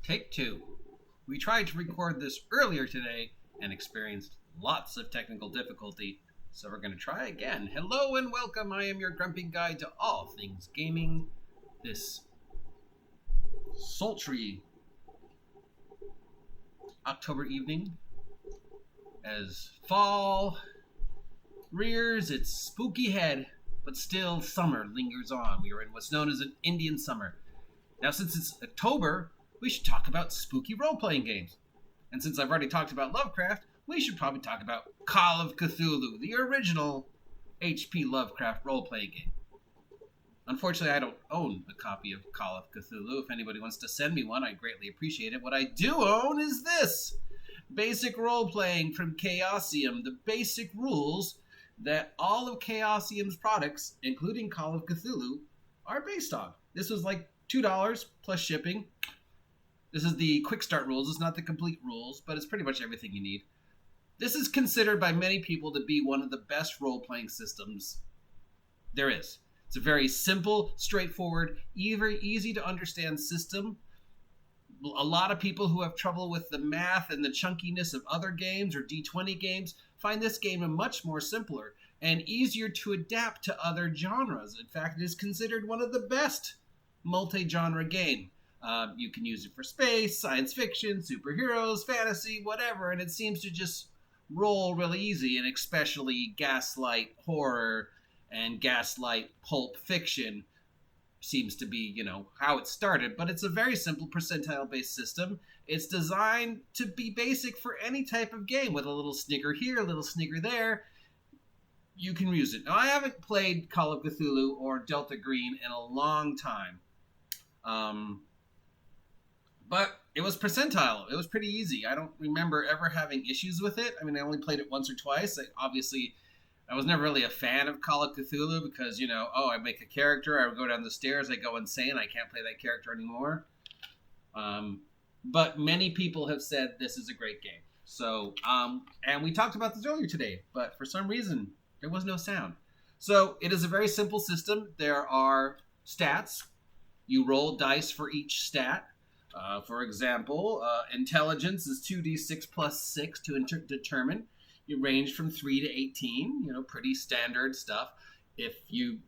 Take two. We tried to record this earlier today and experienced lots of technical difficulty, so we're going to try again. Hello and welcome. I am your grumpy guide to all things gaming. This sultry October evening, as fall rears its spooky head, but still summer lingers on. We are in what's known as an Indian summer. Now, since it's October, we should talk about spooky role-playing games. And since I've already talked about Lovecraft, we should probably talk about Call of Cthulhu, the original H.P. Lovecraft role-playing game. Unfortunately, I don't own a copy of Call of Cthulhu. If anybody wants to send me one, I'd greatly appreciate it. What I do own is this. Basic role-playing from Chaosium. The basic rules that all of Chaosium's products, including Call of Cthulhu, are based on. This was like $2 plus shipping. This is the quick start rules. It's not the complete rules, but it's pretty much everything you need. This is considered by many people to be one of the best role-playing systems there is. It's a very simple, straightforward, very easy to understand system. A lot of people who have trouble with the math and the chunkiness of other games or D20 games find this game a much more simpler and easier to adapt to other genres. In fact, it is considered one of the best multi-genre game. You can use it for space, science fiction, superheroes, fantasy, whatever, and it seems to just roll really easy, and especially Gaslight horror and Gaslight pulp fiction seems to be, how it started. But it's a very simple percentile-based system. It's designed to be basic for any type of game, with a little snigger here, a little snigger there. You can use it. Now, I haven't played Call of Cthulhu or Delta Green in a long time. But it was percentile. It was pretty easy. I don't remember ever having issues with it. I mean, I only played it once or twice. I was never really a fan of Call of Cthulhu because, I make a character, I would go down the stairs, I go insane, I can't play that character anymore. But many people have said this is a great game. So, and we talked about this earlier today, but for some reason, there was no sound. So, it is a very simple system. There are stats. You roll dice for each stat. For example, intelligence is 2d6 plus 6 to determine. You range from 3 to 18, pretty standard stuff.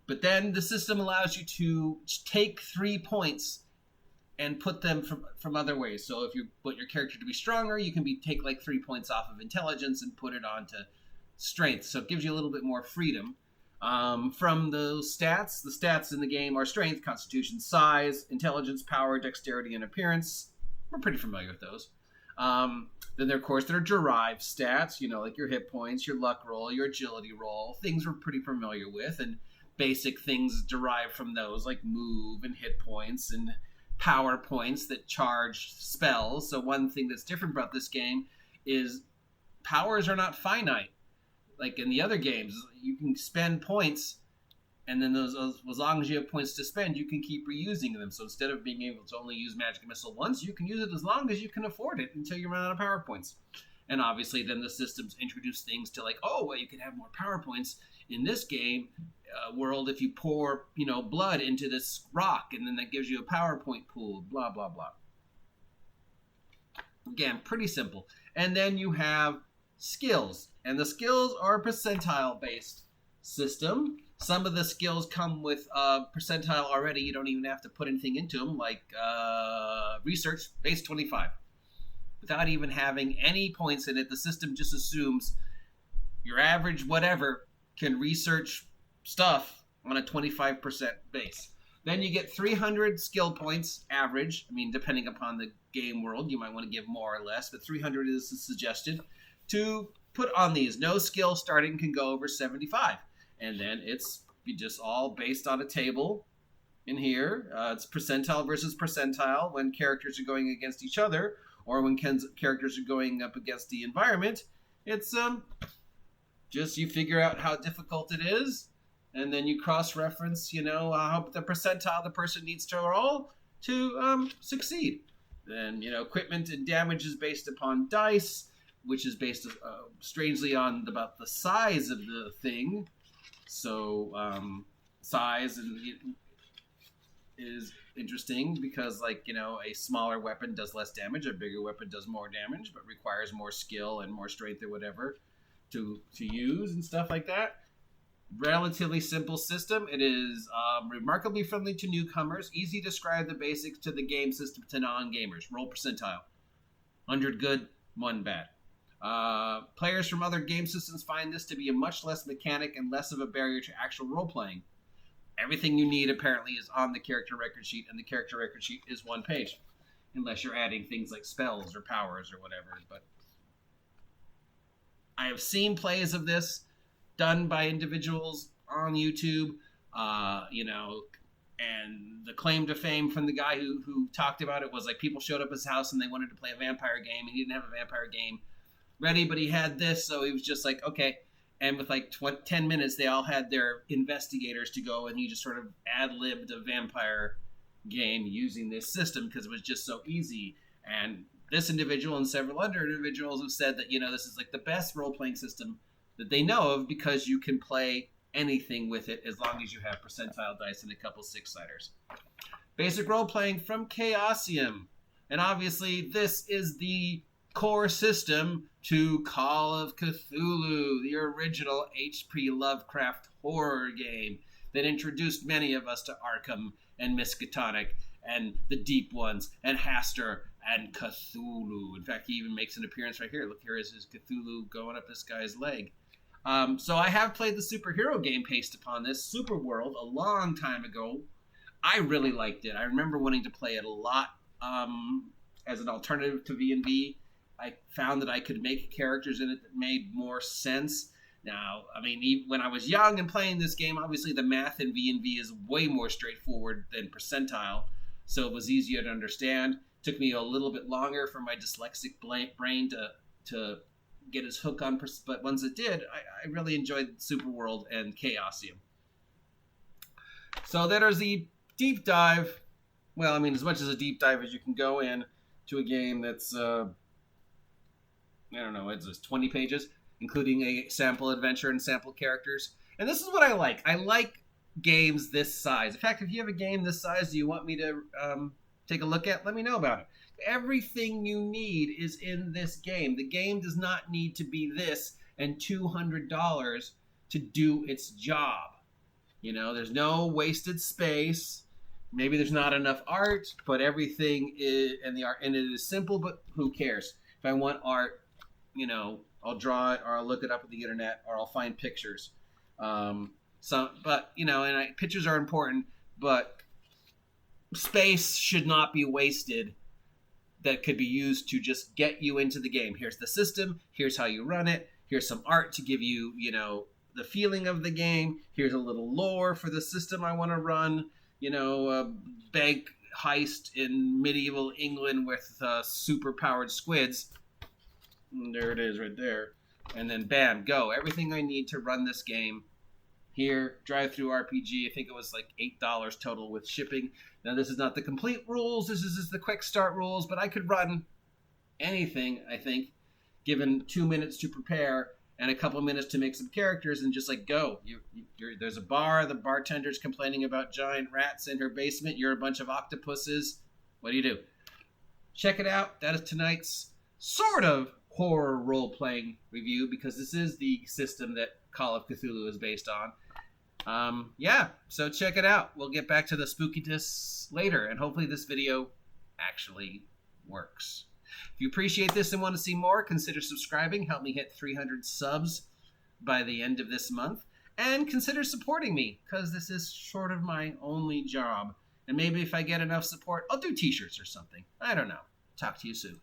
But then the system allows you to take 3 points and put them from other ways. So if you want your character to be stronger, you can take like 3 points off of intelligence and put it onto strength. So it gives you a little bit more freedom. From those stats, the stats in the game are strength, constitution, size, intelligence, power, dexterity, and appearance. We're pretty familiar with those. Then, of course, there are derived stats, like your hit points, your luck roll, your agility roll, things we're pretty familiar with, and basic things derived from those, like move and hit points and power points that charge spells. So one thing that's different about this game is powers are not finite. Like in the other games, you can spend points, and then those as long as you have points to spend, you can keep reusing them. So instead of being able to only use Magic Missile once, you can use it as long as you can afford it until you run out of power points. And obviously, then the systems introduce things to you can have more power points in this game world if you pour, blood into this rock, and then that gives you a power point pool, blah, blah, blah. Again, pretty simple. And then you have skills. And the skills are a percentile-based system. Some of the skills come with percentile already. You don't even have to put anything into them, like research, base 25. Without even having any points in it, the system just assumes your average whatever can research stuff on a 25% base. Then you get 300 skill points average. I mean, depending upon the game world, you might want to give more or less, but 300 is suggested to put on these. No skill starting can go over 75. And then it's just all based on a table in here. It's percentile versus percentile when characters are going against each other, or when characters are going up against the environment. It's just you figure out how difficult it is, and then you cross-reference, how the percentile the person needs to roll to succeed. Then, equipment and damage is based upon dice, which is based strangely on about the size of the thing. So size is interesting because, like, you know, a smaller weapon does less damage, a bigger weapon does more damage, but requires more skill and more strength or whatever to use and stuff like that. Relatively simple system. It is remarkably friendly to newcomers. Easy to describe the basics to the game system to non-gamers. Roll percentile. 100 good, 1 bad. Players from other game systems find this to be a much less mechanic and less of a barrier to actual role-playing. Everything you need apparently is on the character record sheet, and the character record sheet is 1 page. Unless you're adding things like spells or powers or whatever. But I have seen plays of this done by individuals on YouTube, you know, and the claim to fame from the guy who talked about it was like people showed up at his house and they wanted to play a vampire game, and he didn't have a vampire game ready, but he had this, so he was just like, okay. And with like 10 minutes, they all had their investigators to go, and he just sort of ad-libbed a vampire game using this system because it was just so easy. And this individual and several other individuals have said that, you know, this is like the best role-playing system that they know of because you can play anything with it as long as you have percentile dice and a couple 6-siders. Basic role-playing from Chaosium. And obviously, this is the core system to Call of Cthulhu, the original H.P. Lovecraft horror game that introduced many of us to Arkham and Miskatonic and the Deep Ones and Hastur and Cthulhu. In fact, he even makes an appearance right here. Look, here is his Cthulhu going up this guy's leg. So I have played the superhero game based upon this, Superworld, a long time ago. I really liked it. I remember wanting to play it a lot as an alternative to V&V. I found that I could make characters in it that made more sense. Now, I mean, when I was young and playing this game, obviously the math in V&V is way more straightforward than percentile, so it was easier to understand. Took me a little bit longer for my dyslexic brain to get his hook on, but once it did, I really enjoyed Superworld and Chaosium. So that is the deep dive. Well, I mean, as much as a deep dive as you can go in to a game that's, I don't know, it's just 20 pages, including a sample adventure and sample characters. And this is what I like. I like games this size. In fact, if you have a game this size, do you want me to take a look at? Let me know about it. Everything you need is in this game. The game does not need to be this and $200 to do its job. You know, there's no wasted space. Maybe there's not enough art, but everything is, and the art in it is simple, but who cares? If I want art, you know, I'll draw it, or I'll look it up on the internet, or I'll find pictures. But you know, and pictures are important, but space should not be wasted. That could be used to just get you into the game. Here's the system. Here's how you run it. Here's some art to give you, you know, the feeling of the game. Here's a little lore for the system I want to run. You know, a bank heist in medieval England with super-powered squids. And there it is right there. And then bam, go. Everything I need to run this game. Here, drive-through RPG. I think it was like $8 total with shipping. Now, this is not the complete rules. This is just the quick start rules. But I could run anything, I think, given 2 minutes to prepare and a couple minutes to make some characters and just like go. There's a bar. The bartender's complaining about giant rats in her basement. You're a bunch of octopuses. What do you do? Check it out. That is tonight's sort of horror role-playing review because this is the system that Call of Cthulhu is based on. Yeah, so check it out. We'll get back to the spookiness later, and hopefully this video actually works. If you appreciate this and want to see more, consider subscribing. Help me hit 300 subs by the end of this month. And consider supporting me, because this is sort of my only job. And maybe if I get enough support, I'll do t-shirts or something. I don't know. Talk to you soon.